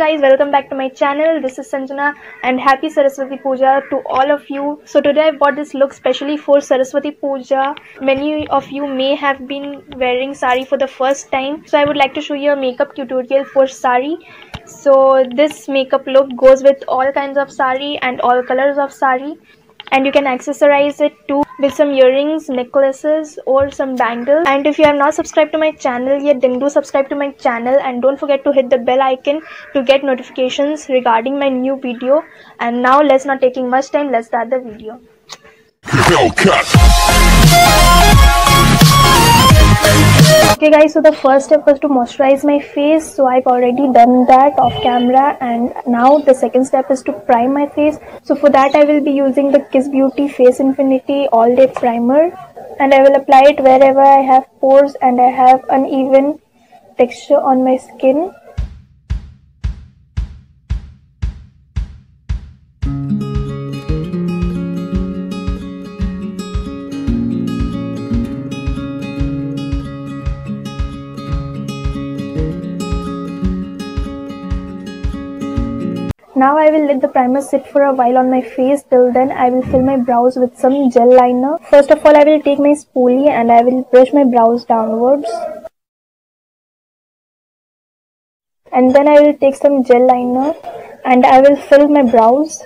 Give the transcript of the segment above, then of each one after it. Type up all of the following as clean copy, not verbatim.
guys, welcome back to my channel. This is Sanjana and happy Saraswati Puja to all of you. So today I bought this look specially for Saraswati Puja. Many of you may have been wearing sari for the first time. So I would like to show you a makeup tutorial for sari. So this makeup look goes with all kinds of sari and all colors of sari. And you can accessorize it too with some earrings, necklaces or some bangles. And if you have not subscribed to my channel yet, then do subscribe to my channel and don't forget to hit the bell icon to get notifications regarding my new video. And now let's not taking much time, let's start the video. Okay guys, so the first step was to moisturize my face, so I've already done that off camera, and now the second step is to prime my face. So for that I will be using the Kiss Beauty Face Infinity All Day Primer, and I will apply it wherever I have pores and I have uneven texture on my skin. Now I will let the primer sit for a while on my face. Till then I will fill my brows with some gel liner. First of all I will take my spoolie and I will brush my brows downwards. And then I will take some gel liner and I will fill my brows.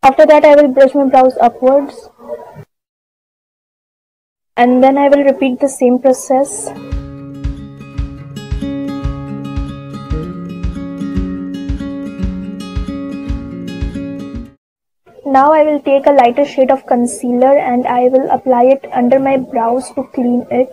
After that I will brush my brows upwards. And then I will repeat the same process. Now I will take a lighter shade of concealer and I will apply it under my brows to clean it.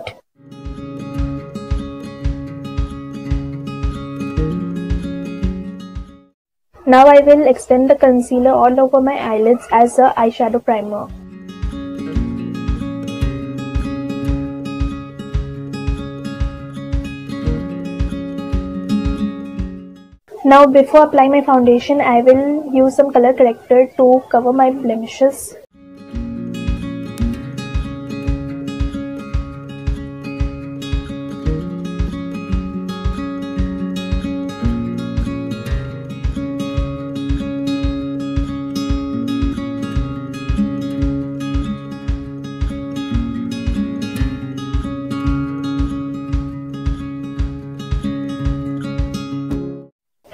Now I will extend the concealer all over my eyelids as a eyeshadow primer. Now before applying my foundation, I will use some color corrector to cover my blemishes.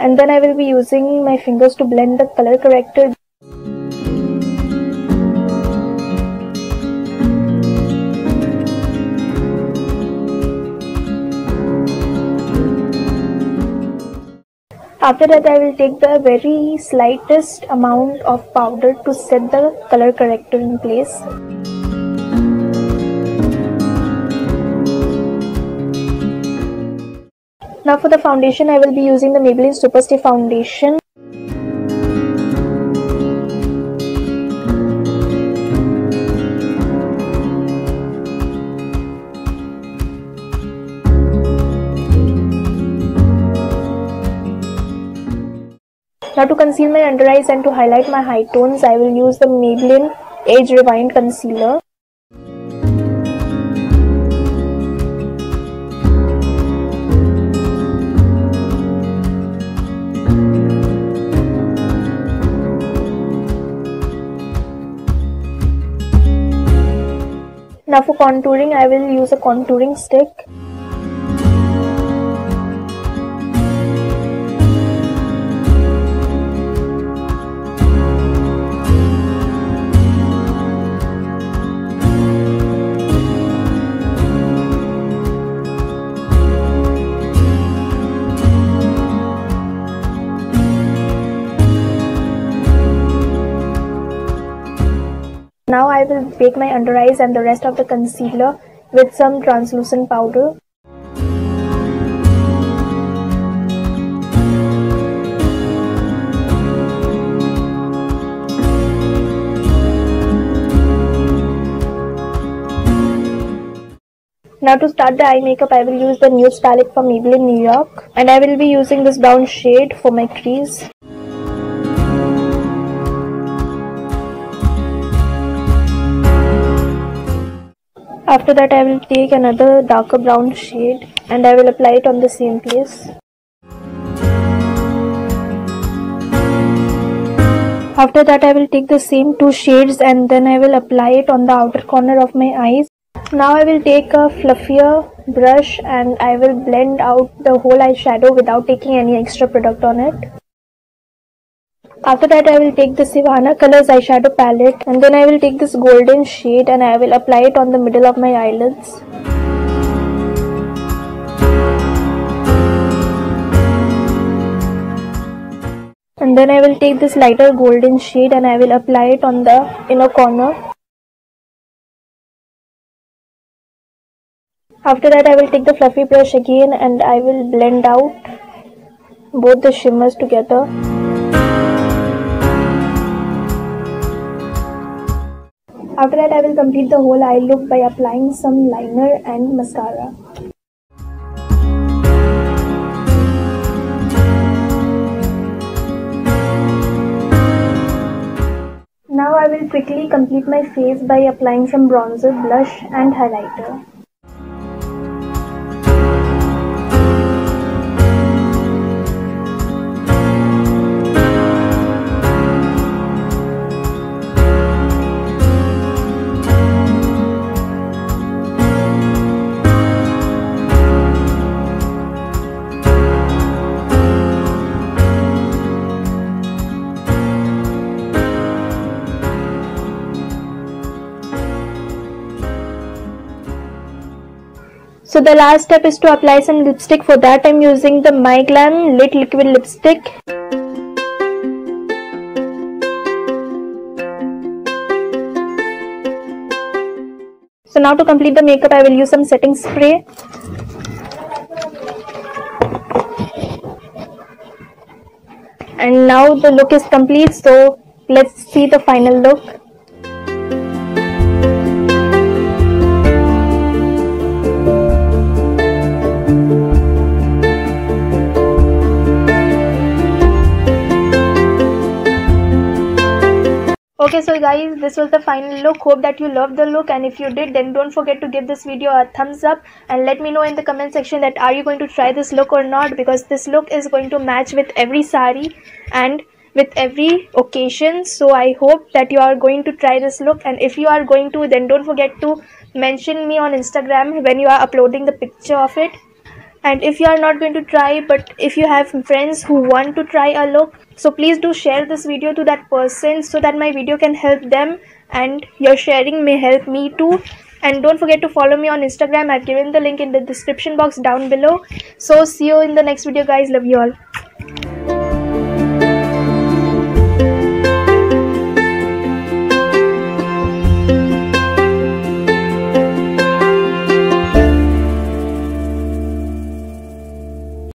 And then I will be using my fingers to blend the color corrector. After that I will take the very slightest amount of powder to set the color corrector in place. Now for the foundation, I will be using the Maybelline Superstay Foundation. Now to conceal my under eyes and to highlight my high tones, I will use the Maybelline Age Rewind Concealer. Now for contouring, I will use a contouring stick. Now I will bake my under eyes and the rest of the concealer with some translucent powder. Now to start the eye makeup, I will use the Nude Palette from Maybelline New York, and I will be using this brown shade for my crease. After that I will take another darker brown shade and I will apply it on the same place. After that I will take the same two shades and then I will apply it on the outer corner of my eyes. Now I will take a fluffier brush and I will blend out the whole eyeshadow without taking any extra product on it. After that I will take the Sivana Colors eyeshadow palette and then I will take this golden shade and I will apply it on the middle of my eyelids. And then I will take this lighter golden shade and I will apply it on the inner corner. After that I will take the fluffy brush again and I will blend out both the shimmers together. After that I will complete the whole eye look by applying some liner and mascara. Now I will quickly complete my face by applying some bronzer, blush and highlighter. So the last step is to apply some lipstick. For that I'm using the My Glam Lit Liquid Lipstick. So now to complete the makeup I will use some setting spray. And now the look is complete, so let's see the final look. Okay, so guys, this was the final look. Hope that you loved the look, and if you did, then don't forget to give this video a thumbs up and let me know in the comment section that are you going to try this look or not, because this look is going to match with every sari and with every occasion. So I hope that you are going to try this look, and if you are going to, then don't forget to mention me on Instagram when you are uploading the picture of it. And if you are not going to try, but if you have friends who want to try a look, so please do share this video to that person so that my video can help them, and your sharing may help me too. And don't forget to follow me on Instagram. I've given the link in the description box down below. So see you in the next video guys. Love you all.